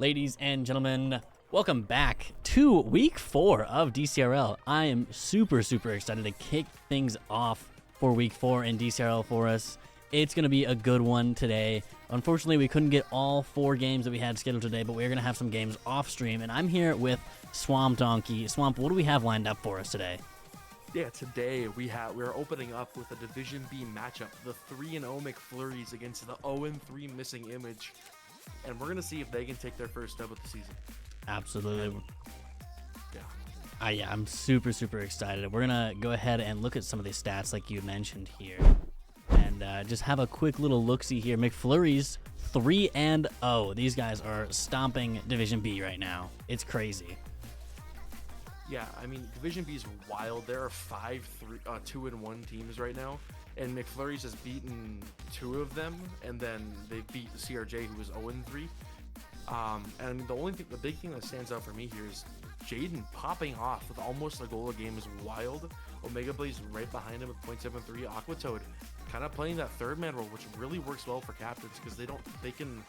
Ladies and gentlemen, welcome back to week 4 of DCRL. I am super excited to kick things off for week 4 in DCRL for us. It's going to be a good one today. Unfortunately, we couldn't get all 4 games that we had scheduled today, but we're going to have some games off stream, and I'm here with Swamp Donkey. Swamp, what do we have lined up for us today? Yeah, today we're opening up with a Division B matchup, the 3-0 MCFLUERYS against the 0-3 Missing Image. And we're going to see if they can take their first dub of the season. Absolutely. Yeah. Yeah, I'm super excited. We're going to go ahead and look at some of the stats like you mentioned here. And just have a quick little look-see here. MCFLUERYS 3-0. These guys are stomping Division B right now. It's crazy. Yeah, I mean, Division B is wild. There are 2-1 teams right now, and MCFLUERYS has beaten 2 of them, and then they beat CRJ, who was 0-3. And the big thing that stands out for me here is Jaden popping off with almost a goal a game is wild. Omega Blaze right behind him with 0.73. Aquatoad kind of playing that third man role, which really works well for captains because they can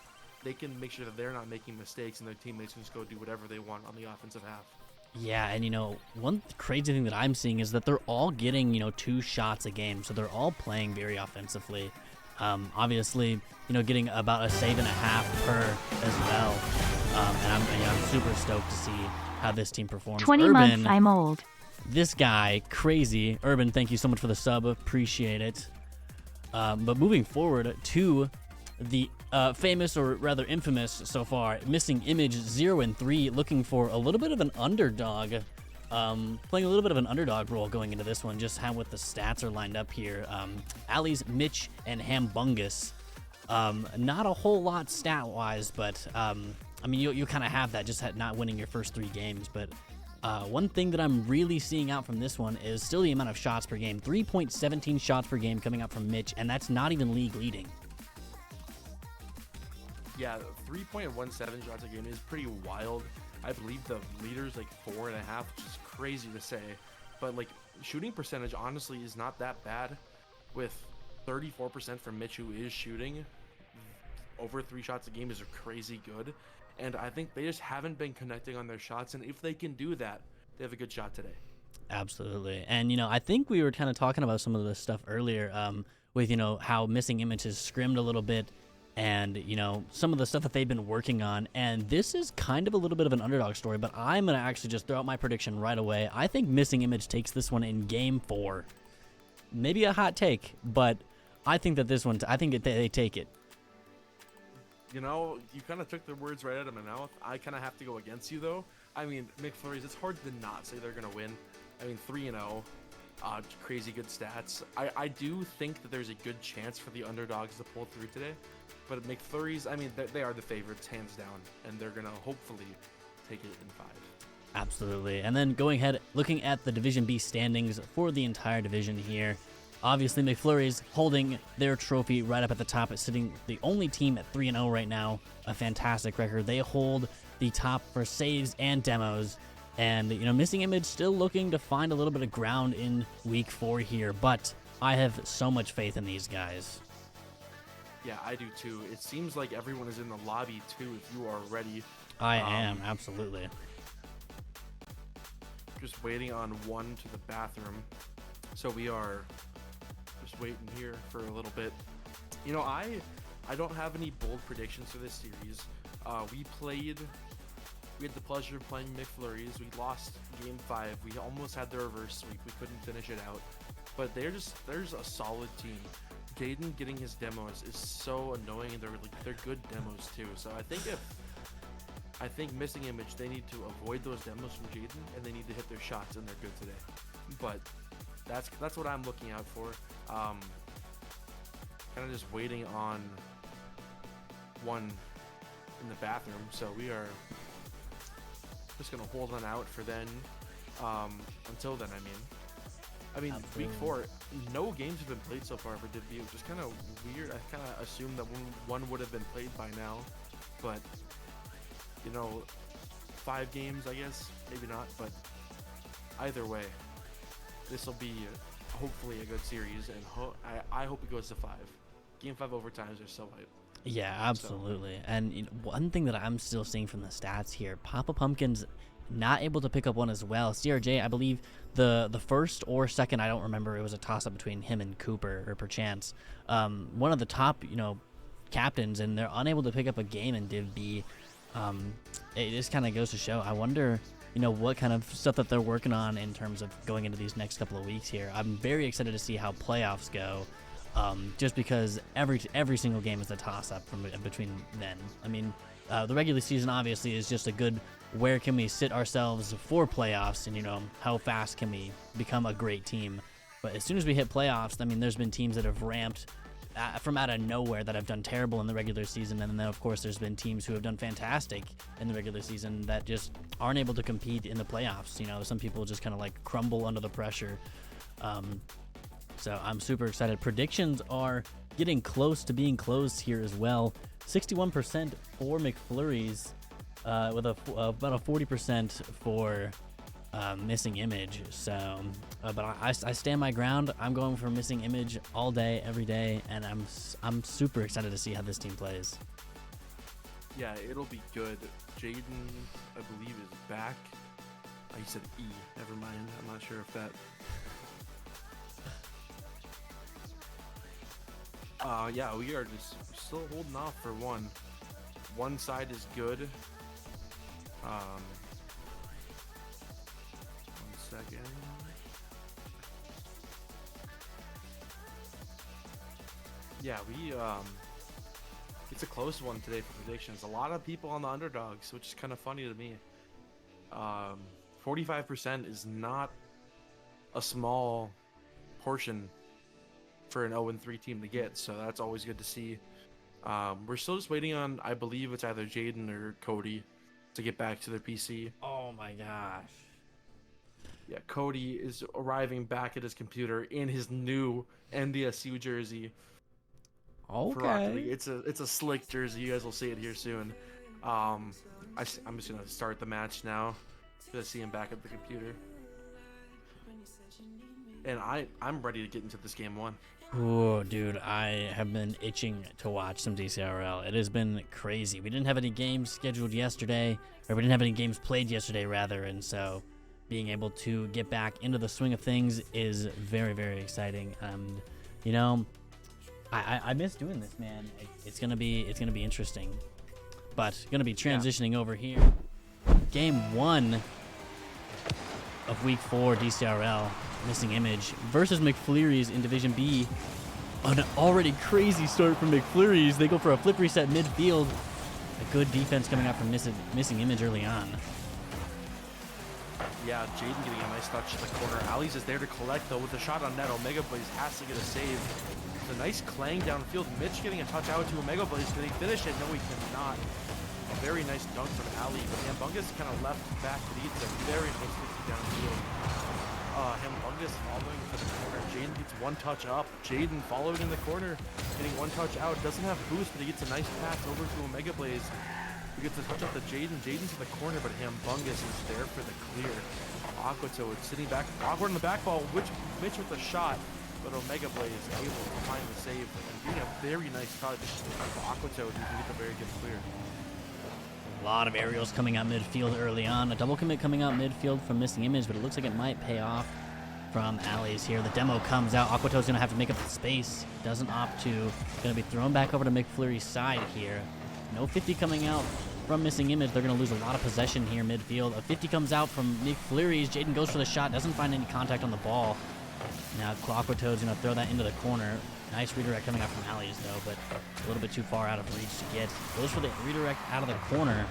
make sure that they're not making mistakes and their teammates can just go do whatever they want on the offensive half. Yeah, and one crazy thing that I'm seeing is that they're all getting 2 shots a game, so they're all playing very offensively. Obviously, getting about a save and a half per as well. And I'm super stoked to see how this team performs. 20 Urban, months, I'm old. This guy, crazy. Urban, thank you so much for the sub. Appreciate it. But moving forward to the famous, or rather infamous so far, Missing Image 0-3, looking for a little bit of an underdog, playing a little bit of an underdog role going into this one, just how what the stats are lined up here. Ali's, Mitch, and Hambungus. Not a whole lot stat-wise, but I mean, you kind of have that, just not winning your first 3 games, but one thing that I'm really seeing out from this one is still the amount of shots per game. 3.17 shots per game coming out from Mitch, and that's not even league leading. Yeah, 3.17 shots a game is pretty wild. I believe the leader's like 4.5, which is crazy to say. But like shooting percentage honestly is not that bad, with 34% from Mitch, who is shooting over 3 shots a game is crazy good. And I think they just haven't been connecting on their shots, and if they can do that, they have a good shot today. Absolutely. And I think we were kind of talking about some of this stuff earlier, with how Missing Image has scrimmed a little bit, and some of the stuff that they've been working on, and this is kind of a little bit of an underdog story, but I'm gonna actually just throw out my prediction right away. I think Missing Image takes this one in game 4. Maybe a hot take, but I think that this one, I think they take it. You kind of took the words right out of my mouth. I kind of have to go against you, though. I mean, MCFLUERYS, it's hard to not say they're going to win. I mean, 3-0, crazy good stats. I do think that there's a good chance for the underdogs to pull through today. But MCFLUERYS, I mean, they are the favorites, hands down. And they're going to hopefully take it in 5. Absolutely. And then going ahead, looking at the Division B standings for the entire division here. Obviously, MCFLUERYS holding their trophy right up at the top. It's sitting the only team at 3-0 right now. A fantastic record. They hold the top for saves and demos. And, Missing Image still looking to find a little bit of ground in week 4 here. But I have so much faith in these guys. Yeah, I do too. It seems like everyone is in the lobby too, if you are ready. I am, absolutely. Just waiting on one to the bathroom. So we are just waiting here for a little bit. I don't have any bold predictions for this series. We had the pleasure of playing MCFLUERYS. We lost game 5. We almost had the reverse sweep. We couldn't finish it out. But there's a solid team. Jaden getting his demos is so annoying, and they're good demos too. So I think Missing Image, they need to avoid those demos from Jaden, and they need to hit their shots, and they're good today. But that's what I'm looking out for. Kind of just waiting on one in the bathroom, so we are just gonna hold on out for then. Until then, I mean, Absolutely. week 4, no games have been played so far for Div B, which is kind of weird. I kind of assumed that one would have been played by now, but 5 games, I guess, maybe not. But either way, this will be hopefully a good series, and I hope it goes to 5. Game 5 overtimes are so hype. Yeah, absolutely. And one thing that I'm still seeing from the stats here, Papa Pumpkin's not able to pick up one as well. CRJ, I believe the first or second, I don't remember, it was a toss-up between him and Cooper, or perchance. One of the top, captains, and they're unable to pick up a game in Div B. It just kind of goes to show. I wonder, what kind of stuff that they're working on in terms of going into these next couple of weeks here. I'm very excited to see how playoffs go. Just because every single game is a toss-up from between then. I mean, the regular season obviously is just a good where can we sit ourselves for playoffs, and how fast can we become a great team. But as soon as we hit playoffs, I mean, there's been teams that have ramped from out of nowhere that have done terrible in the regular season, and then of course there's been teams who have done fantastic in the regular season that just aren't able to compete in the playoffs. Some people just kind of like crumble under the pressure. So I'm super excited. Predictions are getting close to being closed here as well. 61% for McFlurries, with about a 40% for Missing Image. So, but I stand my ground. I'm going for Missing Image all day, every day, and I'm super excited to see how this team plays. Yeah, it'll be good. Jaden, I believe, is back. Oh, he said E. Never mind. I'm not sure if that. Yeah, we are just still holding off for one. One side is good. 1 second. Yeah, it's a close one today for predictions. A lot of people on the underdogs, which is kind of funny to me. 45% is not a small portion for an 0-3 team to get, so that's always good to see. We're still just waiting on, I believe it's either Jaden or Cody to get back to their PC. Oh my gosh. Yeah, Cody is arriving back at his computer in his new NDSU jersey. Okay. It's a slick jersey. You guys will see it here soon. I'm just gonna start the match now to see him back at the computer. And I'm ready to get into this game one. Oh, dude, I have been itching to watch some DCRL. It has been crazy. We didn't have any games scheduled yesterday, or we didn't have any games played yesterday, rather, and so being able to get back into the swing of things is very, very exciting. And I miss doing this, man. It's gonna be interesting. But gonna be transitioning over here. Game 1 of Week 4 DCRL. Missing Image versus McFlurry's in Division B. An already crazy start from McFlurry's. They go for a flip reset midfield. A good defense coming out from Missing Image early on. Yeah, Jaden getting a nice touch to the corner. Ali's is there to collect, though, with a shot on net. Omega Blaze has to get a save. It's a nice clang downfield. Mitch getting a touch out to Omega Blaze. Can he finish it? No, he cannot. A very nice dunk from Ali, but Hambungus kind of left back to lead. A very nice 50 downfield. Hambungus following to the corner. Jaden gets one touch up. Jaden following in the corner, getting one touch out. Doesn't have boost, but he gets a nice pass over to Omega Blaze. He gets a touch up to Jaden. Jaden's in the corner, but Hambungus is there for the clear. Aquato is sitting back, awkward in the back ball. Mitch with the shot, but Omega Blaze is able to find the save and getting a very nice touch to Aquato, who can get a very good clear. A lot of aerials coming out midfield early on. A double commit coming out midfield from Missing Image, but it looks like it might pay off from Ali's here. The demo comes out. Aquato's going to have to make up the space. Doesn't opt to. Going to be thrown back over to McFlurry's side here. No 50 coming out from Missing Image. They're going to lose a lot of possession here midfield. A 50 comes out from McFlurry's. Jaden goes for the shot. Doesn't find any contact on the ball. Now Aquato's going to throw that into the corner. Nice redirect coming out from Ali's, though, but a little bit too far out of reach to get. Goes for the redirect out of the corner.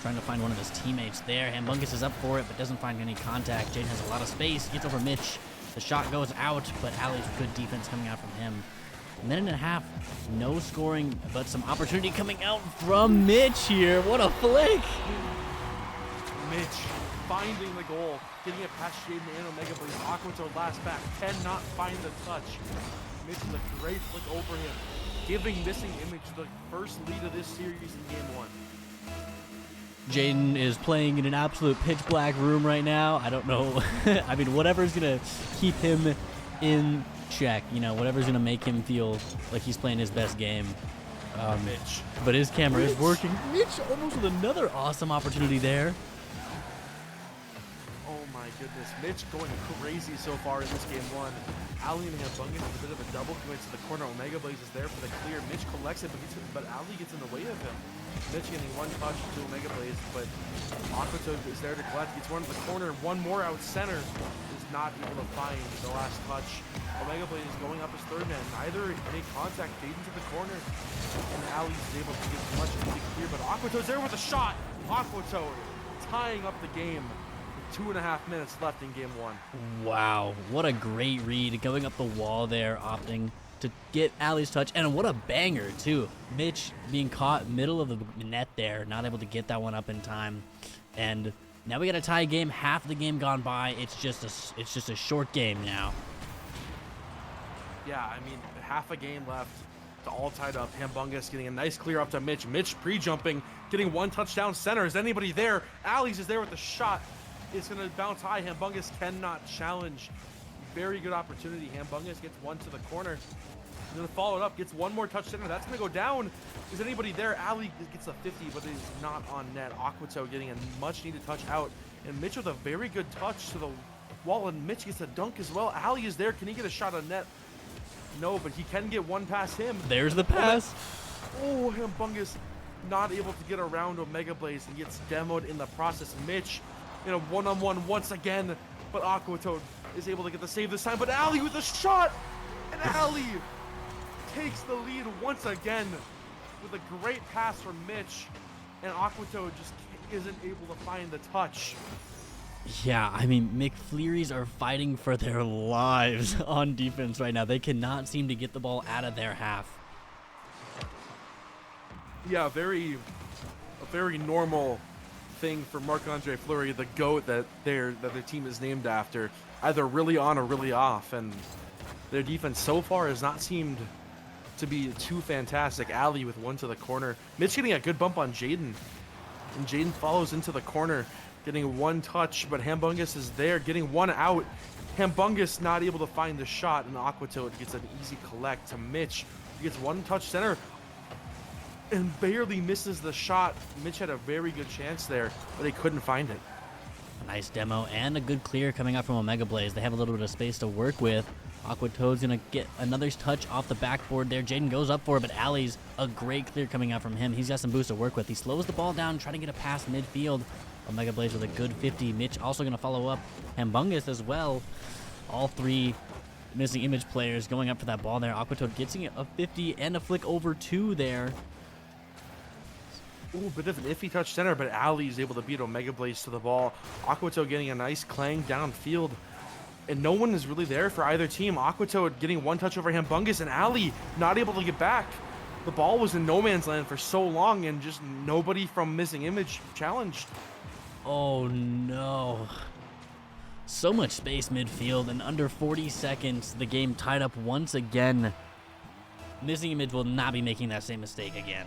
Trying to find one of his teammates there. Hambungus is up for it, but doesn't find any contact. Jaden has a lot of space. Gets over Mitch. The shot goes out, but Ali's good defense coming out from him. A minute and a half. No scoring, but some opportunity coming out from Mitch here. What a flick! Mitch finding the goal. Getting it past Jaden and Omega Blaze. Aquato last back. Cannot find the touch. Mitch with a great flick over him, giving Missing Image the first lead of this series in Game 1. Jaden is playing in an absolute pitch black room right now. I don't know. I mean, whatever's going to keep him in check, whatever's going to make him feel like he's playing his best game. Mitch. But his camera is working. Mitch almost with another awesome opportunity there. Oh my goodness, Mitch going crazy so far in this game one. Ali and Hambungus with a bit of a double commit to the corner. Omega Blaze is there for the clear. Mitch collects it, but Ali gets in the way of him. Mitch getting one touch to Omega Blaze, but Aquatoad is there to collect. Gets one to the corner, one more out center. Is not able to find the last touch. Omega Blaze is going up his third man. Neither make contact, fade into the corner. And Ali is able to get much needed clear, but Aquatoad's there with a shot. Aquatoad tying up the game. 2.5 minutes left in game one. Wow, what a great read, going up the wall there, opting to get Ali's touch, and what a banger too. Mitch being caught middle of the net there, not able to get that one up in time, and now we got a tie game. Half the game gone by. It's just a short game now. Yeah, I mean, half a game left. It's all tied up. Hambungus getting a nice clear up to Mitch. Mitch pre-jumping, getting one touchdown center. Is anybody there? Ali's is there with the shot. It's going to bounce high. Hambungus cannot challenge. Very good opportunity. Hambungus gets one to the corner. He's going to follow it up. Gets one more touch center. That's going to go down. Is anybody there? Ali gets a 50, but it is not on net. Aquatoad getting a much-needed touch out. And Mitch with a very good touch to the wall. And Mitch gets a dunk as well. Ali is there. Can he get a shot on net? No, but he can get one past him. There's the pass. Oh, Hambungus not able to get around Omega Blaze and gets demoed in the process. Mitch in a one-on-one once again, but Aquatoad is able to get the save this time. But Ali with a shot, and Ali takes the lead once again with a great pass from Mitch, and Aquatoad just isn't able to find the touch. Yeah, I mean, McFlurries are fighting for their lives on defense right now. They cannot seem to get the ball out of their half. Yeah, a very normal thing for Marc-Andre Fleury, the GOAT that their team is named after, either really on or really off, and their defense so far has not seemed to be too fantastic. Ali with one to the corner. Mitch getting a good bump on Jaden, and Jaden follows into the corner, getting one touch, but Hambungus is there, getting one out. Hambungus not able to find the shot, and Aquatoad gets an easy collect to Mitch. He gets one touch center, and barely misses the shot. Mitch had a very good chance there, but he couldn't find it. A nice demo and a good clear coming out from Omega Blaze. They have a little bit of space to work with. Aquatoad's going to get another touch off the backboard there. Jaden goes up for it, but Ali's a great clear coming out from him. He's got some boost to work with. He slows the ball down, trying to get a pass midfield. Omega Blaze with a good 50. Mitch also going to follow up. Hambungus as well. All three missing image players going up for that ball there. Aquatoad gets a 50 and a flick over 2 there. Ooh, bit of an iffy touch center, but Ali is able to beat Omega Blaze to the ball. Aquatoad getting a nice clang downfield, and no one is really there for either team. Aquatoad getting one touch over Hambungus, and Ali not able to get back. The ball was in no man's land for so long, and just nobody from Missing Image challenged. Oh no. So much space midfield, and under 40 seconds, the game tied up once again. Missing Image will not be making that same mistake again.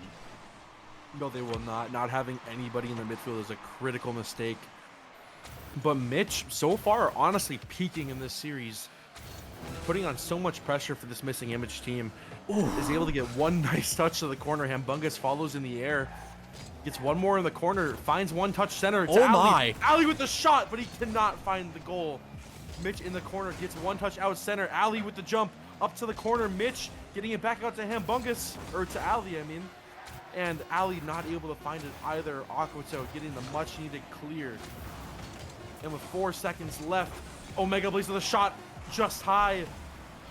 No, they will not. Not having anybody in the midfield is a critical mistake. But Mitch, so far, honestly peaking in this series, putting on so much pressure for this Missing Image team. Ooh, is able to get one nice touch to the corner. Hambungus follows in the air. Gets one more in the corner. Finds one touch center. It's Ali. Ali with the shot, but he cannot find the goal. Mitch in the corner gets one touch out center. Ali with the jump up to the corner. Mitch getting it back out to Hambungus, or to Ali, I mean. And Ali not able to find it either. Aquatoad getting the much needed clear. And with 4 seconds left, Omega Blaze with a shot just high.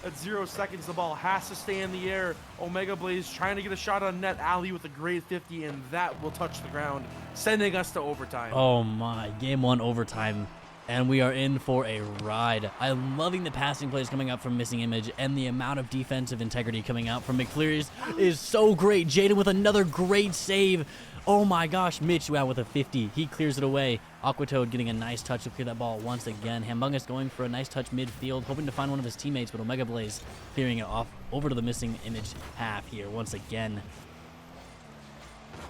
At 0 seconds, the ball has to stay in the air. Omega Blaze trying to get a shot on net. Ali with a great 50, and that will touch the ground, sending us to overtime. Oh my, game 1 overtime. And we are in for a ride. I'm loving the passing plays coming up from Missing Image, and the amount of defensive integrity coming out from McFlurries is so great. Jaden with another great save. Oh my gosh, Mitch out with a 50. He clears it away. Aquatoad getting a nice touch to clear that ball once again. Hambungus going for a nice touch midfield, hoping to find one of his teammates, but Omega Blaze clearing it off over to the Missing Image half here once again.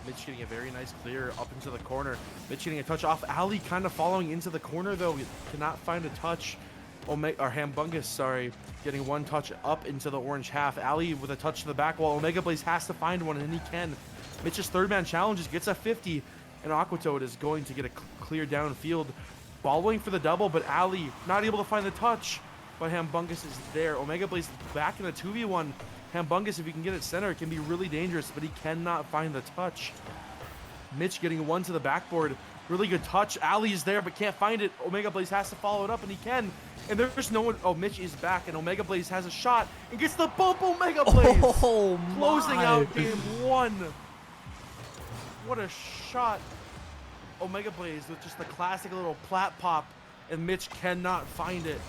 Mitch getting a very nice clear up into the corner. Mitch getting a touch off. Ali kind of following into the corner, though. He cannot find a touch. Hambungus, sorry, getting one touch up into the orange half. Ali with a touch to the back wall. Omega Blaze has to find one, and he can. Mitch's third man challenges, gets a 50, and Aquatoad is going to get a clear downfield. Following for the double, but Ali not able to find the touch. But Hambungus is there. Omega Blaze back in a 2v1. Hambungus, if he can get it center, it can be really dangerous, but he cannot find the touch. Mitch getting one to the backboard. Really good touch. Ali is there, but can't find it. Omega Blaze has to follow it up, and he can. And there's no one. Oh, Mitch is back, and Omega Blaze has a shot and gets the bump. Omega Blaze closing out game one. What a shot. Omega Blaze with just the classic little plat pop, and Mitch cannot find it.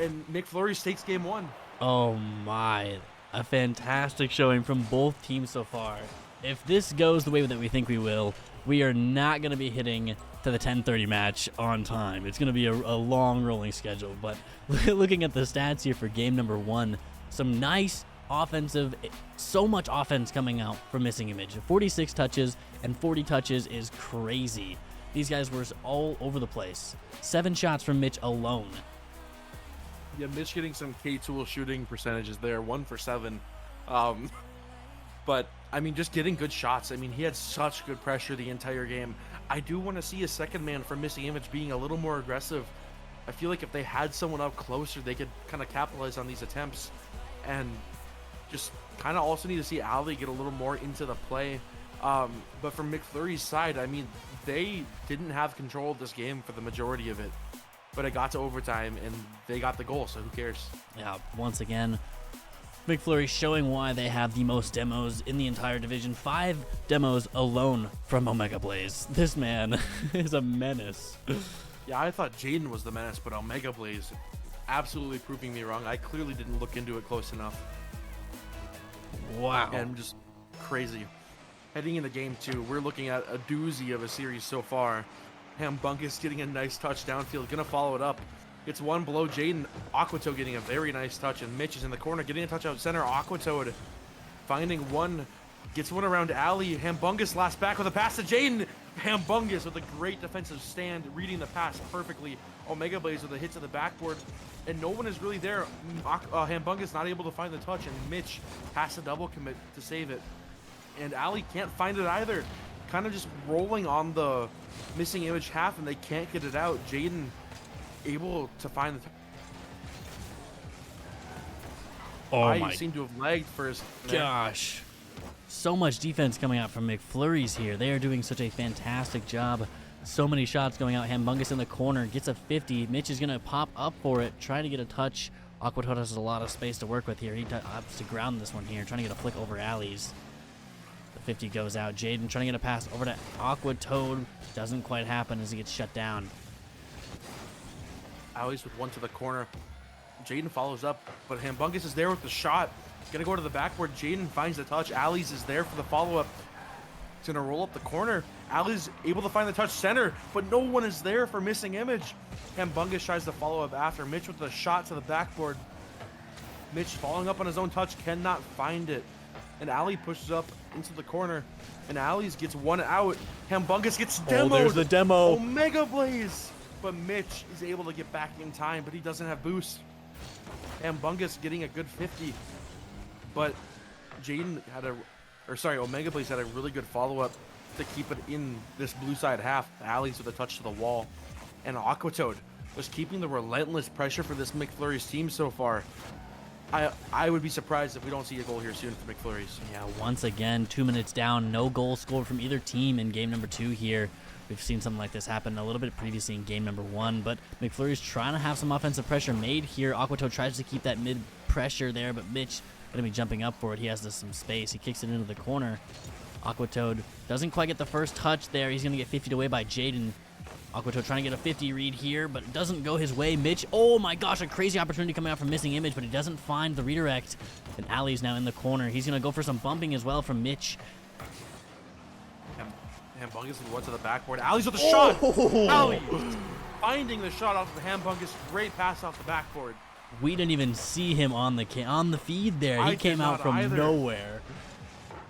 And McFlurries takes game one. Oh my, a fantastic showing from both teams so far. If this goes the way that we think we will, we are not going to be hitting to the 10:30 match on time. It's going to be a long rolling schedule, but looking at the stats here for game number one, some nice offensive, so much offense coming out from Missing Image. 46 touches and 40 touches is crazy. These guys were all over the place. 7 shots from Mitch alone. Yeah, Mitch getting some K-Tool shooting percentages there, 1 for 7. But, I mean, just getting good shots. I mean, he had such good pressure the entire game. I do want to see a second man from Missing Image being a little more aggressive. I feel like if they had someone up closer, they could kind of capitalize on these attempts. And just kind of also need to see Ali get a little more into the play. But from McFlurry's side, I mean, they didn't have control of this game for the majority of it. But it got to overtime, and they got the goal, so who cares? Yeah, once again, McFlurry showing why they have the most demos in the entire division. 5 demos alone from Omega Blaze. This man is a menace. Yeah, I thought Jaden was the menace, but Omega Blaze absolutely proving me wrong. I clearly didn't look into it close enough. Wow. And just crazy. Heading into game 2, we're looking at a doozy of a series so far. Hambunkus getting a nice touch downfield, gonna follow it up. It's one below Jaden. Aquatoad getting a very nice touch, and Mitch is in the corner getting a touch out center. Aquatoad finding one, gets one around Ali. Hambungus last back with a pass to Jaden. Hambungus with a great defensive stand, reading the pass perfectly. Omega Blaze with a hit to the backboard, and no one is really there. Hambungus not able to find the touch, and Mitch has to double commit to save it. And Ali can't find it either. Kind of just rolling on the Missing Image half, and they can't get it out. Jaden able to find the I seem to have lagged for his gosh. So much defense coming out from McFlurries here. They are doing such a fantastic job. So many shots going out. Hambungus in the corner gets a 50. Mitch is going to pop up for it, trying to get a touch. Aquatoad has a lot of space to work with here. He opts to ground this one here, trying to get a flick over Ali's. The 50 goes out. Jaden trying to get a pass over to Aquatoad. Doesn't quite happen as he gets shut down. Ali's with one to the corner. Jaden follows up, but Hambungus is there with the shot. Gonna go to the backboard. Jaden finds the touch. Ali's is there for the follow-up. He's gonna roll up the corner. Ali's able to find the touch center, but no one is there for Missing Image. Hambungus tries to follow up after. Mitch with the shot to the backboard. Mitch following up on his own touch, cannot find it. And Ali pushes up into the corner, and Ali's gets one out. Hambungus gets demoed. Oh, there's the demo. Omega Blaze. But Mitch is able to get back in time, but he doesn't have boost. Hambungus getting a good 50. But Jaden had Omega Blaze had a really good follow-up to keep it in this blue side half. Ali's with a touch to the wall. And Aquatoad was keeping the relentless pressure for this McFlurries team so far. I would be surprised if we don't see a goal here soon for McFlurries. Yeah, once again, 2 minutes down, no goal scored from either team in game number 2 here. We've seen something like this happen a little bit previously in game number 1, but McFlurry's trying to have some offensive pressure made here. Aquatoad tries to keep that mid pressure there, but Mitch going to be jumping up for it. He has some space. He kicks it into the corner. Aquatoad doesn't quite get the first touch there. He's going to get 50'd away by Jaden. Aquatoad trying to get a 50 read here, but it doesn't go his way. Mitch, oh my gosh, a crazy opportunity coming out from Missing Image, but he doesn't find the redirect. And Ali's now in the corner. He's going to go for some bumping as well from Mitch. Hambungus with one to the backboard. Ali's with the shot. Ali finding the shot off of Hambungus. Great pass off the backboard. We didn't even see him on the feed there. He came out from nowhere.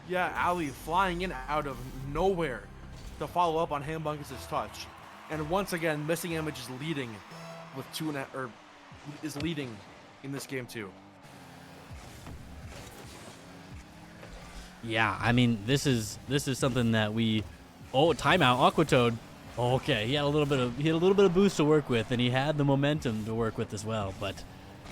Yeah, Ali flying in out of nowhere to follow up on Hambungus's touch. And once again, Missing Image is leading with is leading in this game too. Yeah, I mean, this is something that we. Oh, timeout, Aquatoad. Okay, he had a little bit of boost to work with, and he had the momentum to work with as well. But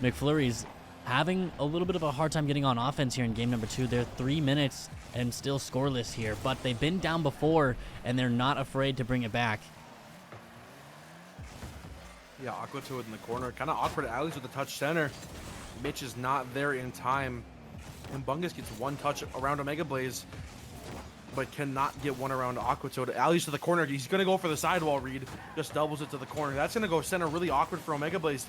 McFlurry's having a little bit of a hard time getting on offense here in game number 2. They're 3 minutes and still scoreless here, but they've been down before, and they're not afraid to bring it back. Yeah, Aquatoad in the corner, kind of awkward. Alex with the touch center. Mitch is not there in time. And Bungus gets one touch around Omega Blaze, but cannot get one around Aquatoad. Ali's to the corner. He's going to go for the sidewall read. Just doubles it to the corner. That's going to go center. Really awkward for Omega Blaze.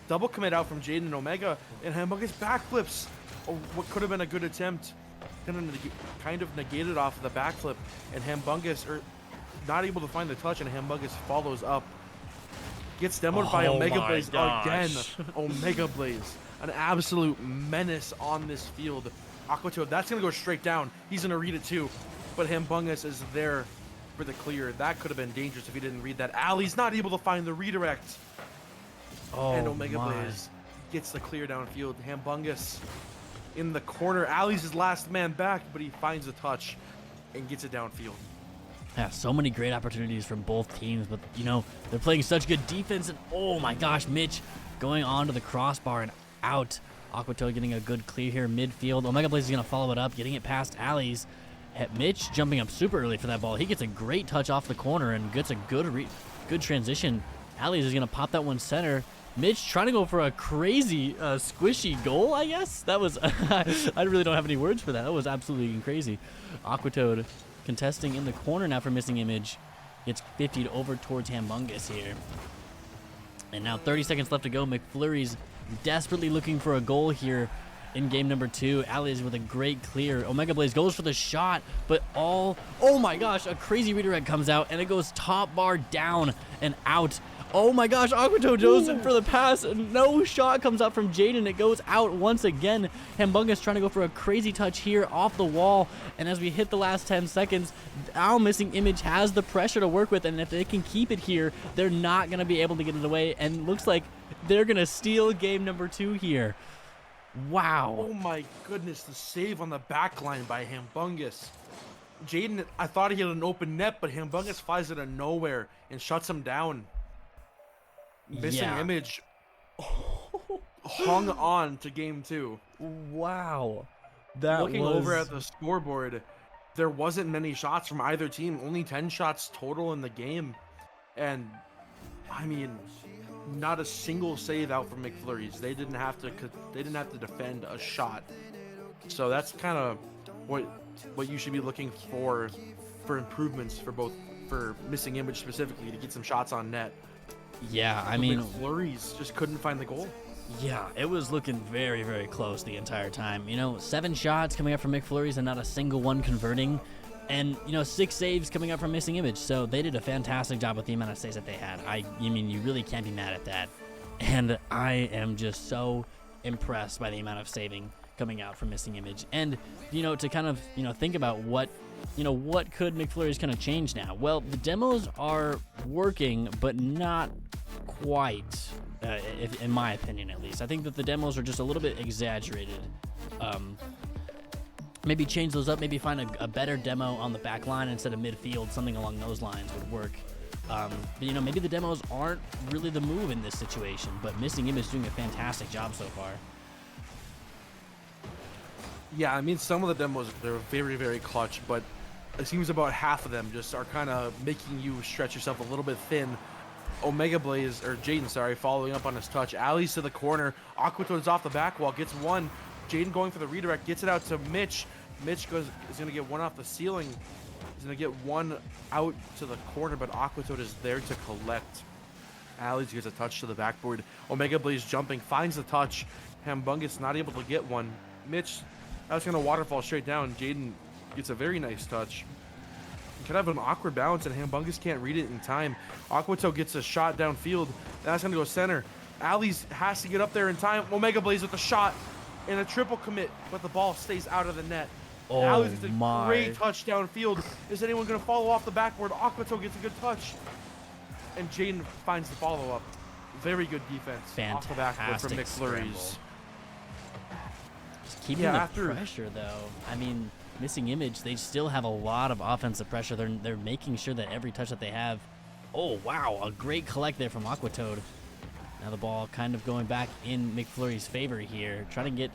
Double commit out from Jaden and Omega. And Humongous backflips. Oh, what could have been a good attempt. Kind of negated off the backflip. And Humongous not able to find the touch. And Humongous follows up. Gets demoed by Omega Blaze again. Omega Blaze. An absolute menace on this field. Aquatoad, that's going to go straight down. He's going to read it too. But Humongous is there for the clear. That could have been dangerous if he didn't read that. Ali's not able to find the redirect. And Omega Blaze gets the clear downfield. Humongous in the corner. Ali's his last man back, but he finds the touch and gets it downfield. Yeah, so many great opportunities from both teams, but, you know, they're playing such good defense. And, oh, my gosh, Mitch going onto the crossbar and out. Aquatoad getting a good clear here midfield. Omega Blaze is going to follow it up, getting it past Ali's. Mitch jumping up super early for that ball. He gets a great touch off the corner and gets a good transition. Ali's is going to pop that one center. Mitch trying to go for a crazy squishy goal, I guess. That was, I really don't have any words for that. That was absolutely crazy. Aquatoad contesting in the corner now for Missing Image. Gets 50'd over towards Humongous here. And now 30 seconds left to go. McFlurry's desperately looking for a goal here in game number 2. Ali's with a great clear. Omega Blaze goes for the shot, but oh my gosh, a crazy redirect comes out and it goes top bar down and out. Oh my gosh, Aquatoad goes in for the pass. No shot comes out from Jaden. It goes out once again. Humongous trying to go for a crazy touch here off the wall. And as we hit the last 10 seconds, now Missing Image has the pressure to work with. And if they can keep it here, they're not going to be able to get it away. And looks like they're going to steal game number 2 here. Wow. Oh my goodness, the save on the back line by Humongous. Jaden, I thought he had an open net, but Humongous flies it out of nowhere and shuts him down. Missing Image hung on to game 2. Wow. Looking over at the scoreboard, there wasn't many shots from either team. Only 10 shots total in the game. And, I mean, not a single save out from McFlurry's. They didn't have to defend a shot. So that's kind of what you should be looking for improvements for Missing Image specifically, to get some shots on net. Yeah, I mean, McFlurry's just couldn't find the goal. Yeah, it was looking very, very close the entire time. You know, 7 shots coming up from McFlurry's and not a single one converting. And, you know, 6 saves coming up from Missing Image. So they did a fantastic job with the amount of saves that they had. I mean, you really can't be mad at that. And I am just so impressed by the amount of saving coming out from Missing Image. And, you know, to kind of, you know, think about what could McFlurry's kind of change now? Well, the demos are working, but not quite, in my opinion at least. I think that the demos are just a little bit exaggerated. Maybe change those up, maybe find a better demo on the back line instead of midfield. Something along those lines would work. But, you know, maybe the demos aren't really the move in this situation, but Missing Image is doing a fantastic job so far. Yeah, I mean, some of the demos, they're very, very clutch, but it seems about half of them just are kind of making you stretch yourself a little bit thin. Omega Blaze, or Jaden, sorry, following up on his touch. Ali's to the corner. Aquatoad's off the back wall, gets one. Jaden going for the redirect, gets it out to Mitch. Mitch is going to get one off the ceiling. He's going to get one out to the corner, but Aquatoad is there to collect. Ali's gets a touch to the backboard. Omega Blaze jumping, finds the touch. Humongous not able to get one. Mitch, that's going to waterfall straight down. Jaden gets a very nice touch. Could have an awkward balance, and Humongous can't read it in time. Aquatoad gets a shot downfield. That's going to go center. Ali's has to get up there in time. Omega Blaze with a shot and a triple commit, but the ball stays out of the net. Oh, Ali's gets a great touch downfield. Is anyone going to follow off the backboard? Aquatoad gets a good touch. And Jaden finds the follow-up. Very good defense off the backboard from McFlurries. Just keeping the pressure, though. I mean, missing image, they still have a lot of offensive pressure. They're making sure that every touch that they have. Oh, wow, a great collect there from Aquatoad. Now the ball kind of going back in McFlurry's favor here. Trying to get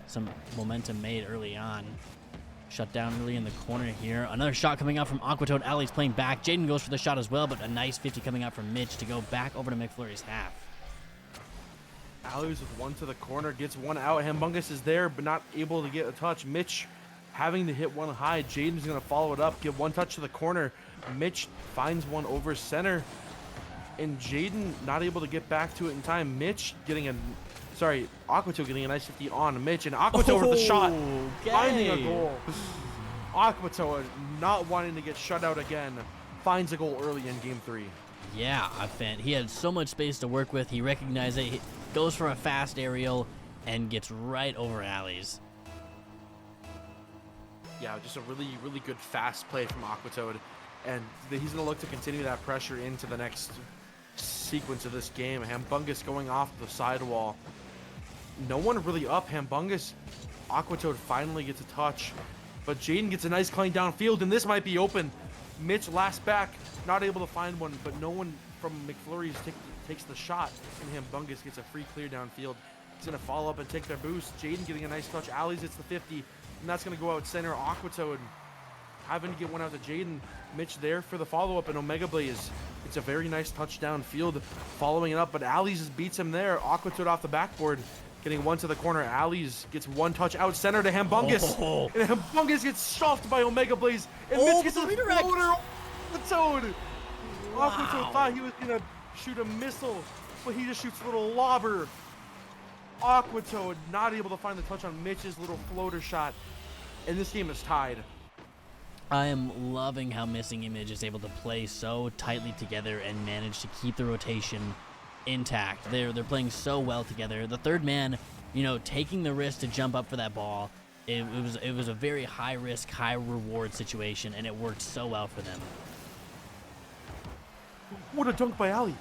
some momentum made early on. Shut down really in the corner here. Another shot coming out from Aquatoad. Alley's playing back. Jaden goes for the shot as well, but a nice 50 coming out from Mitch to go back over to McFlurry's half. Alley's with one to the corner, gets one out. Hambungus is there, but not able to get a touch. Mitch having to hit one high. Jaden's going to follow it up, give one touch to the corner. Mitch finds one over center, and Jaden not able to get back to it in time. Mitch getting a... Sorry, Aquatoad getting a nice 50 on Mitch, and Aquatoad with the shot, finding a goal. Aquatoad not wanting to get shut out again, finds a goal early in Game 3. Yeah, he had so much space to work with. He recognized it, he goes for a fast aerial, and gets right over Alley's. Yeah, just a really, really good fast play from Aquatoad, and he's going to look to continue that pressure into the next sequence of this game. Hambungus going off the sidewall. No one really up. Hambungus, Aquatoad finally gets a touch, but Jaden gets a nice clean downfield, and this might be open. Mitch last back, not able to find one, but no one from McFlurry's takes the shot, and Hambungus gets a free clear downfield. He's going to follow up and take their boost. Jaden getting a nice touch. Alley's hits the 50, and that's going to go out center. Aquatoad having to get one out to Jaden. Mitch there for the follow-up, and Omega Blaze. It's a very nice touchdown field following it up, but Alley's just beats him there. Aquatoad off the backboard, getting one to the corner. Alley's gets one touch out center to Hambungus, and Hambungus gets shoved by Omega Blaze, and Mitch gets a floater. Aquatoad. Aquatoad thought he was going to shoot a missile, but he just shoots a little lobber. Aquatoad not able to find the touch on Mitch's little floater shot, and this game is tied. I am loving how Missing Image is able to play so tightly together and manage to keep the rotation intact. They're playing so well together. The third man, you know, taking the risk to jump up for that ball. It was a very high risk, high reward situation, and it worked so well for them. What a dunk by Alley.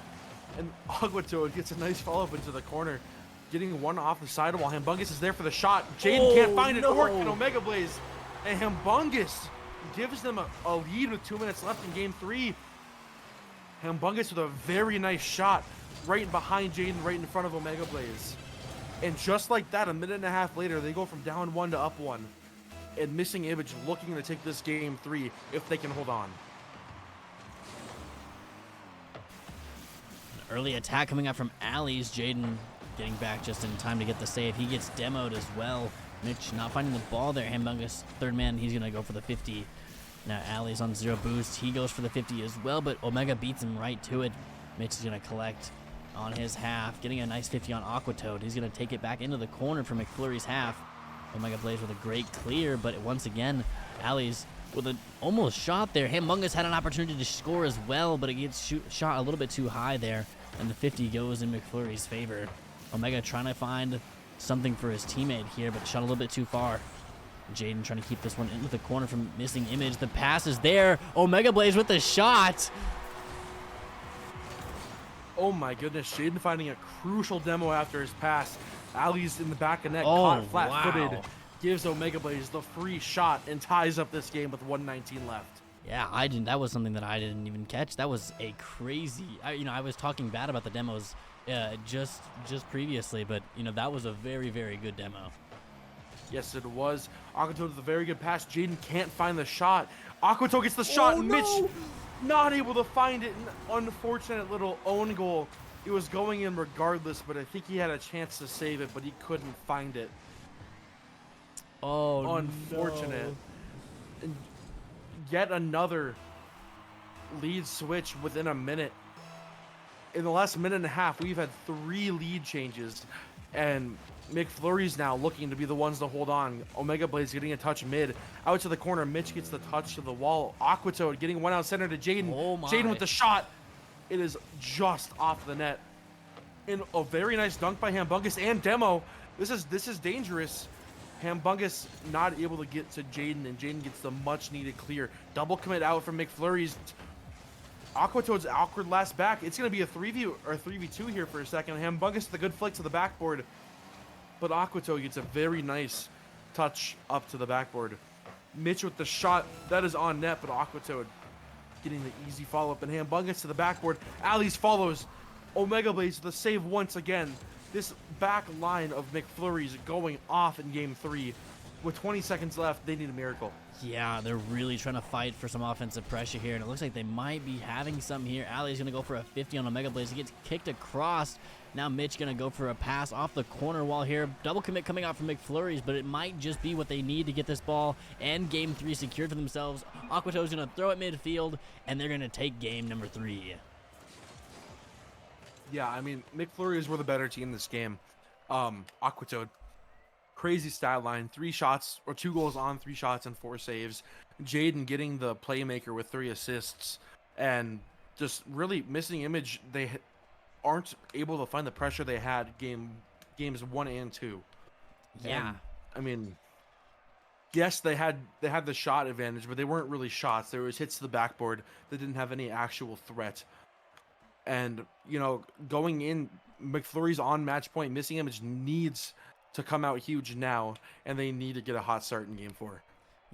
And Aquatoad gets a nice follow-up into the corner, getting one off the sidewall. Hambungus is there for the shot. Jaden can't find it. Or can Omega Blaze. And Hambungus gives them a lead with 2 minutes left in Game 3. Hambungus with a very nice shot right behind Jaden, right in front of Omega Blaze. And just like that, a minute and a half later, they go from down 1 to up 1. And Missing Image looking to take this Game 3 if they can hold on. An early attack coming out from Alley's. Jaden getting back just in time to get the save. He gets demoed as well. Mitch not finding the ball there. Hambungus, third man, he's going to go for the 50. Now Alley's on 0 boost. He goes for the 50 as well, but Omega beats him right to it. Mitch is going to collect on his half, getting a nice 50 on Aquatoad. He's going to take it back into the corner for McFlurry's half. Omega Blaze with a great clear, but once again, Alley's with an almost shot there. Hambungus had an opportunity to score as well, but it gets shot a little bit too high there, and the 50 goes in McFlurry's favor. Omega trying to find something for his teammate here, but shot a little bit too far. Jaden trying to keep this one into the corner from Missing Image. The pass is there. Omega Blaze with the shot. Oh my goodness, Jaden finding a crucial demo after his pass. Alley's in the back of net, caught flat-footed, gives Omega Blaze the free shot and ties up this game with 1:19 left. Yeah, that was something that I didn't even catch. That was a crazy, I was talking bad about the demos just previously, but that was a very, very good demo. Yes, it was. Aquatoad with a very good pass. Jaden can't find the shot. Aquatoad gets the shot, and Mitch not able to find it. An unfortunate little own goal. It was going in regardless, but I think he had a chance to save it, but he couldn't find it. Oh, unfortunate. No. And yet another lead switch within a minute. In the last minute and a half, we've had 3 lead changes, and McFlurry's now looking to be the ones to hold on. Omega Blaze getting a touch mid. Out to the corner, Mitch gets the touch to the wall. Aquatoad getting one out center to Jaden. Jaden with the shot. It is just off the net. In a very nice dunk by Hambungus and demo. This is dangerous. Hambungus not able to get to Jaden, and Jaden gets the much needed clear. Double commit out from McFlurry's. Aquatoad's awkward last back. It's going to be a 3v or 3v2 here for a second. Hambungus with a good flick to the backboard. But Aquatoad gets a very nice touch up to the backboard. Mitch with the shot. That is on net, but Aquatoad getting the easy follow-up. And Hambungus to the backboard. Allies follows. Omega Blaze with the save once again. This back line of McFlurries going off in game 3. With 20 seconds left, they need a miracle. Yeah, they're really trying to fight for some offensive pressure here, and it looks like they might be having some here. Ali's going to go for a 50 on Omega Blaze. He gets kicked across. Now Mitch going to go for a pass off the corner wall here. Double commit coming out from McFlurries, but it might just be what they need to get this ball and game 3 secured for themselves. Aquatoad's going to throw it midfield, and they're going to take game number 3. Yeah, I mean, McFlurries were the better team this game. Aquatoad, crazy stat line, 3 shots or 2 goals on 3 shots and 4 saves. Jaden getting the playmaker with 3 assists, and just really missing image. They aren't able to find the pressure they had games 1 and 2. Yeah, and, I mean, yes, they had the shot advantage, but they weren't really shots. There was hits to the backboard that didn't have any actual threat. And you know, going in, McFlurry's on match point. Missing image needs to come out huge now, and they need to get a hot start in game 4.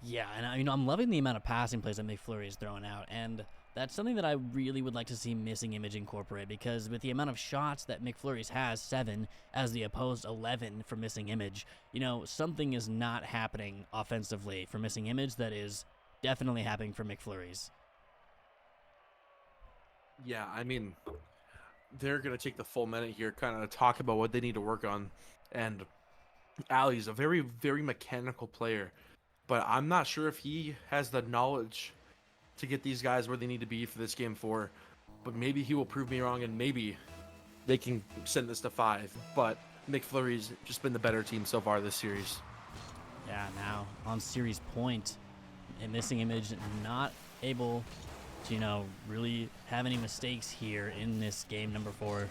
Yeah, and you know, I'm loving the amount of passing plays that McFlurry is throwing out, and that's something that I really would like to see Missing Image incorporate, because with the amount of shots that McFlurry's has, 7, as the opposed 11 for Missing Image, you know, something is not happening offensively for Missing Image that is definitely happening for McFlurry's. Yeah, I mean, they're going to take the full minute here, kind of talk about what they need to work on. And Ali's a very, very mechanical player, but I'm not sure if he has the knowledge to get these guys where they need to be for this game 4. But maybe he will prove me wrong, and maybe they can send this to 5. But McFlurry's just been the better team so far this series. Yeah, now on series point, and Missing Image not able to, you know, really have any mistakes here in this game number 4.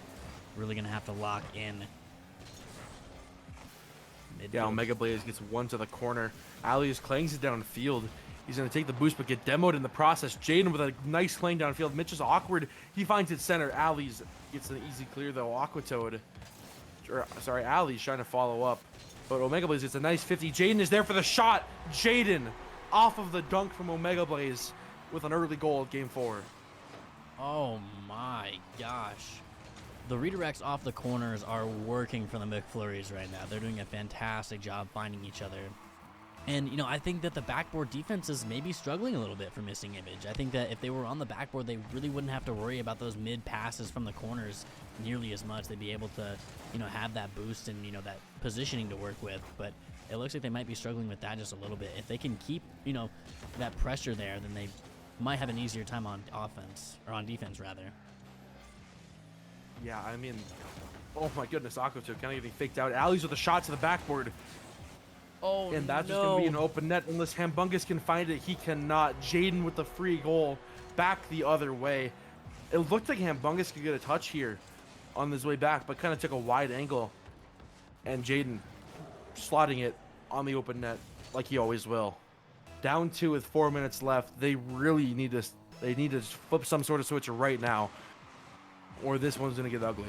Really gonna have to lock in. Yeah, Omega Blaze gets one to the corner. Alius clangs it downfield. He's going to take the boost, but get demoed in the process. Jaden with a nice clang downfield. Mitch is awkward. He finds it center. Ali's gets an easy clear, though. Aquatoad, Ali's trying to follow up. But Omega Blaze gets a nice 50. Jaden is there for the shot. Jaden off of the dunk from Omega Blaze with an early goal at game 4. Oh my gosh. The redirects off the corners are working for the McFlurries right now. They're doing a fantastic job finding each other. And, you know, I think that the backboard defense is maybe struggling a little bit for Missing Image. I think that if they were on the backboard, they really wouldn't have to worry about those mid passes from the corners nearly as much. They'd be able to, you know, have that boost and, you know, that positioning to work with. But it looks like they might be struggling with that just a little bit. If they can keep, you know, that pressure there, then they might have an easier time on offense, or on defense, rather. Yeah, I mean, oh my goodness, Aquatoad kind of getting faked out. Ali's with a shot to the backboard. Oh, and that's just going to be an open net unless Hambungus can find it. He cannot. Jaden with the free goal back the other way. It looked like Hambungus could get a touch here on his way back, but kind of took a wide angle. And Jaden slotting it on the open net like he always will. Down 2 with 4 minutes left. They really need to flip some sort of switch right now, or this one's going to get ugly.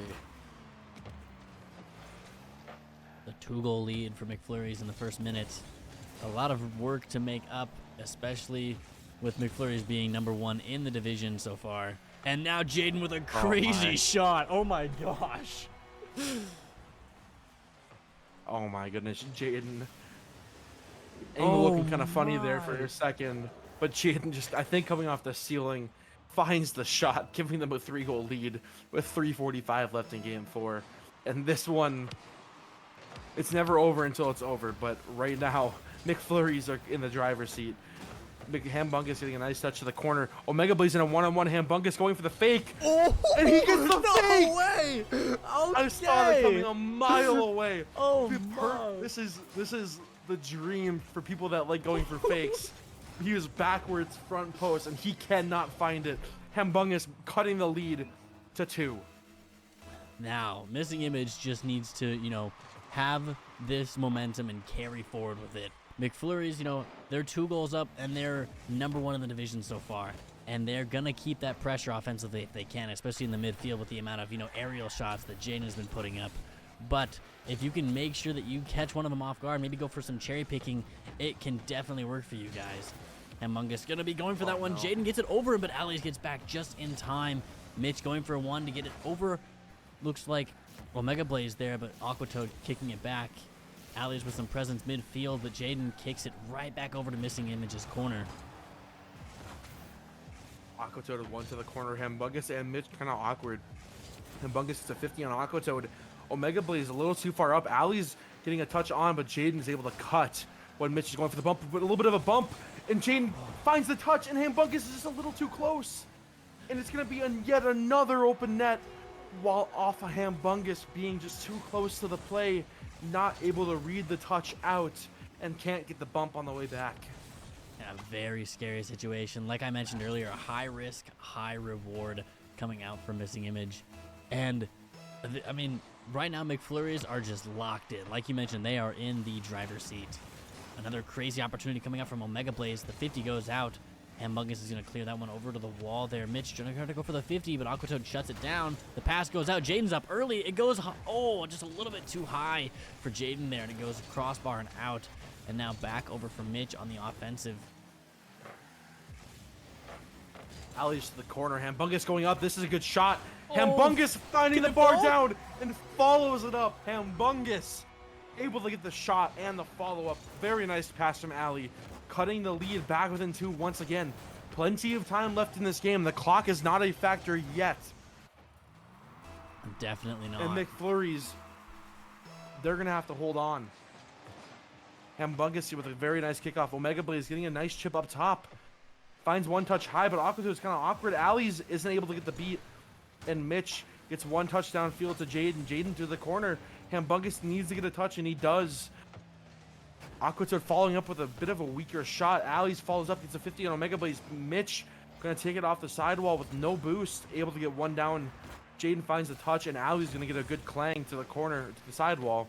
The 2-goal lead for McFlurries in the first minute. A lot of work to make up, especially with McFlurries being number 1 in the division so far. And now Jaden with a crazy shot. Oh my gosh. Oh my goodness, Jaden. Angle looking kind of funny there for a second, but Jaden just, I think, coming off the ceiling, finds the shot, giving them a 3-goal lead with 3:45 left in game 4. And this one, it's never over until it's over, but right now, McFlurries are in the driver's seat. Hambungus getting a nice touch to the corner. Omega Blaze in a one-on-one. Hambungus going for the fake. Oh, and he gets the fake! No way! Okay. I saw it coming a mile away. Oh, my. This is the dream for people that like going for fakes. He was backwards front post, and he cannot find it. Hambungus cutting the lead to 2. Now, Missing Image just needs to, you know, have this momentum and carry forward with it. McFlurries, you know, they're 2 goals up, and they're number 1 in the division so far. and they're going to keep that pressure offensively if they can, especially in the midfield with the amount of, aerial shots that Jaden has been putting up. But if you can make sure that you catch one of them off guard, maybe go for some cherry picking, it can definitely work for you guys. Humongous going to be going for that one. No. Jaden gets it over, but Allies gets back just in time. Mitch going for one to get it over. Looks like Omega Blaze there, but Aquatoad kicking it back. Allies with some presence midfield, but Jaden kicks it right back over to Missing Image's corner. Aquatoad one to the corner. Humongous and Mitch kind of awkward. Humongous is a 50 on Aquatoad. Omega Blaze a little too far up. Allie's getting a touch on, but Jaden is able to cut when Mitch is going for the bump, but a little bit of a bump, and Jaden finds the touch, and Humongous is just a little too close. And it's going to be yet another open net, while off of Humongous being just too close to the play, not able to read the touch out, and can't get the bump on the way back. Yeah, very scary situation. Like I mentioned earlier, a high risk, high reward coming out for Missing Image. And, I mean, right now McFlurries are just locked in. Like you mentioned, they are in the driver's seat. Another crazy opportunity coming up from Omega Blaze. The 50 goes out. Humongous is going to clear that one over to the wall there. Mitch trying to go for the 50, but Aquatoad shuts it down. The pass goes out. Jaden's up early. It goes, just a little bit too high for Jaden there, and it goes crossbar and out. And now back over for Mitch on the offensive. Alley's to the corner. Humongous going up. This is a good shot. Humongous finding the bar down and follows it up. Humongous able to get the shot and the follow-up. Very nice pass from Alley. Cutting the lead back within 2 once again. Plenty of time left in this game. The clock is not a factor yet. Definitely not. And McFlurries, they're going to have to hold on. Humongous with a very nice kickoff. Omega Blaze getting a nice chip up top. Finds one touch high, but Aquatoad is kind of awkward. Alley's isn't able to get the beat. And Mitch gets one touchdown field to Jaden. Jaden to the corner. Humongous needs to get a touch, and he does. Aquatoad following up with a bit of a weaker shot. Alley's follows up, gets a 50 on Omega Blaze. Mitch going to take it off the sidewall with no boost. Able to get one down. Jaden finds the touch, and Alley's going to get a good clang to the corner, to the sidewall.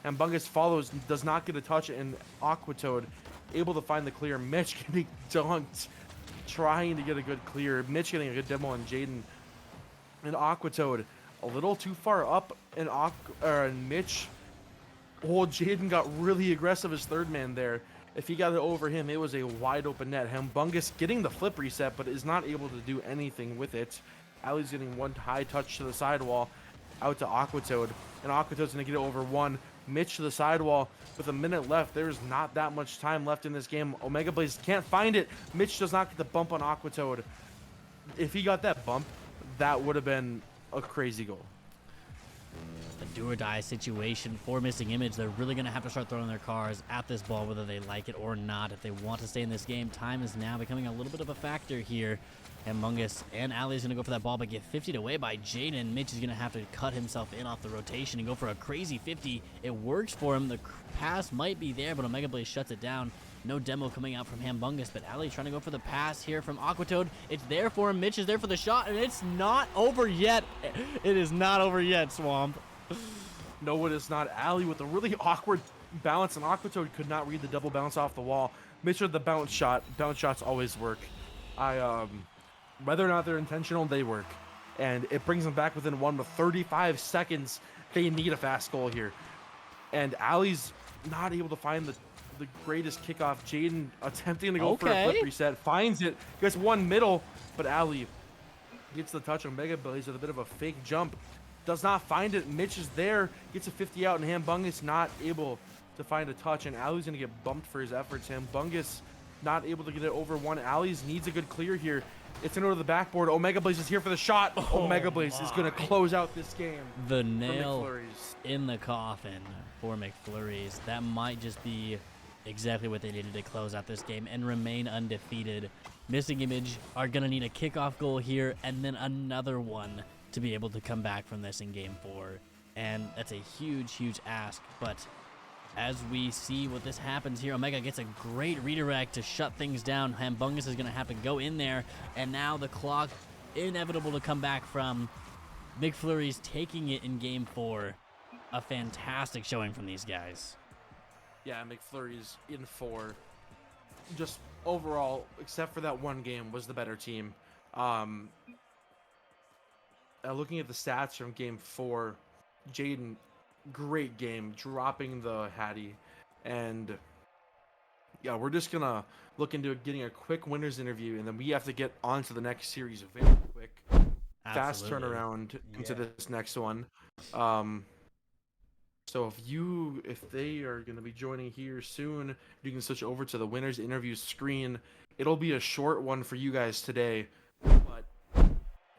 Humongous follows, does not get a touch, and Aquatoad able to find the clear. Mitch getting dunked, trying to get a good clear. Mitch getting a good demo on Jaden. And Aquatoad a little too far up, and Mitch. Oh, Jaden got really aggressive as third man there. If he got it over him, it was a wide open net. Humongous getting the flip reset, but is not able to do anything with it. Alley's getting one high touch to the sidewall, out to Aquatoad, and Aquatoad's gonna get it over one. Mitch to the sidewall with a minute left. There's not that much time left in this game. Omega Blaze can't find it. Mitch does not get the bump on Aquatoad. If he got that bump, that would have been a crazy goal. A do-or-die situation for Missing Image. They're really going to have to start throwing their cars at this ball, whether they like it or not. If they want to stay in this game, time is now becoming a little bit of a factor here. Humongous and Alley's going to go for that ball, but get 50'd away by Jaden. Mitch is going to have to cut himself in off the rotation and go for a crazy 50. It works for him. The pass might be there, but Omega Blaze shuts it down. No demo coming out from Humongous, but Alley trying to go for the pass here from Aquatoad. It's there for him. Mitch is there for the shot, and it's not over yet. It is not over yet, Swamp. No, it is not. Alley with a really awkward bounce, and Aquatoad could not read the double bounce off the wall. Mitch with the bounce shot. Bounce shots always work. Whether or not they're intentional, they work. And it brings them back within one with 35 seconds. They need a fast goal here. And Alley's not able to find the greatest kickoff. Jaden attempting to go for a flip reset. Finds it. Gets one middle, but Alley gets the touch on Mega Blaze with a bit of a fake jump. Does not find it. Mitch is there. Gets a 50 out, and Humongous not able to find a touch. And Alley's going to get bumped for his efforts. Humongous not able to get it over one. Alley's needs a good clear here. It's going to go to the backboard. Omega Blaze is here for the shot. Omega Blaze is going to close out this game. The nail in the coffin for McFlurries. That might just be exactly what they needed to close out this game and remain undefeated. Missing Image are going to need a kickoff goal here and then another one to be able to come back from this in game 4. And that's a huge, huge ask. But as we see what this happens here, Omega gets a great redirect to shut things down. Humongous is going to have to go in there. And now the clock, inevitable to come back from. McFlurries taking it in game 4. A fantastic showing from these guys. Yeah, McFlurries in 4. just overall, except for that one game, was the better team. Looking at the stats from Game 4, Jaden, great game, dropping the Hattie, and yeah, we're just gonna look into getting a quick winners interview, and then we have to get on to the next series very quick. Fast Absolutely. turnaround into Yeah. this next one. So if they are going to be joining here soon, you can switch over to the winners interview screen. It'll be a short one for you guys today, but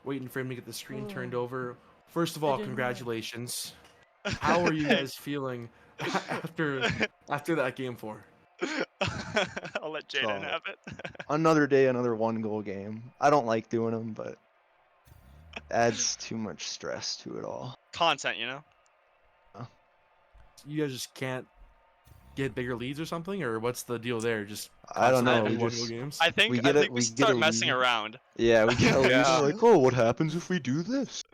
waiting for him to get the screen turned over. First of all, congratulations. How are you guys feeling after that game 4? I'll let Jaden have it. Another day, another 1-goal game. I don't like doing them, but adds too much stress to it all. Content, you know. You guys just can't get bigger leads or something, or what's the deal there? Just I don't know. constantly We one-goal just games. I think we start messing around. Yeah, we get a lead. Yeah. We're like, oh, what happens if we do this?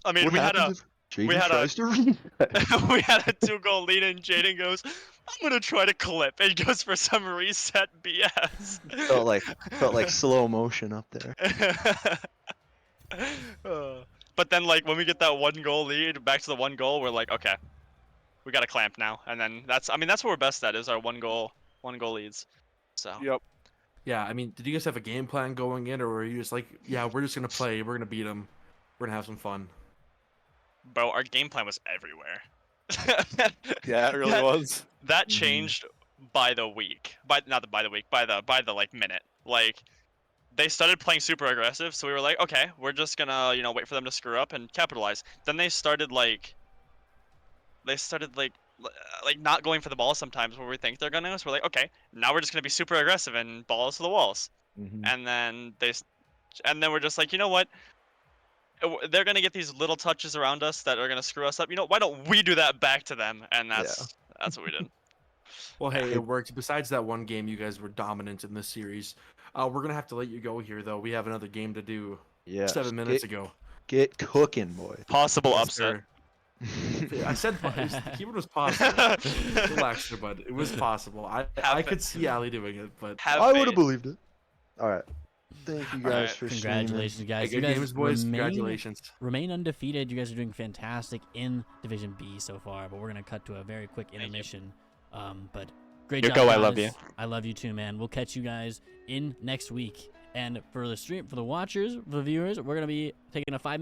I mean, What we had happens a if Jaden tries to read that? we had a 2-goal lead, and Jaden goes, "I'm gonna try to clip," and goes for some reset BS. Felt like slow motion up there. But then, like, when we get that 1-goal lead, back to the 1 goal, we're like, okay, we got to clamp now. And then that's what we're best at, is our 1-goal leads. So. Yep. Yeah, I mean, did you guys have a game plan going in, or were you just like, yeah, we're just gonna play, we're gonna beat them, we're gonna have some fun? Bro, our game plan was everywhere. Yeah, it really was. That changed by the week. By the like minute. Like, they started playing super aggressive, so we were like, okay, we're just gonna, wait for them to screw up and capitalize. Then they started like not going for the ball sometimes where we think they're gonna. So we're like, okay, now we're just gonna be super aggressive and balls to the walls. And then we're just like, you know what? They're gonna get these little touches around us that are gonna screw us up. You know, why don't we do that back to them? And that's what we did. Well, hey, it worked. Besides that one game, you guys were dominant in this series. We're gonna have to let you go here, though. We have another game to do. Yeah. 7 minutes ago. Get cooking, boy. Possible Yes, upset. sir. I said the keyword was possible. Relax there, bud. It was possible. I could see Ali doing it, but I would have believed it. All right. Thank you guys Alright, for Congratulations, guys. hey, You good guys games, boys. remain, Congratulations. remain undefeated. You guys are doing fantastic in Division B so far, but we're going to cut to a very quick you. intermission. But great Yoko, job, I love guys. you. I love you too, man. We'll catch you guys in next week. And for the stream, for the watchers, for the viewers, we're going to be taking a 5-minute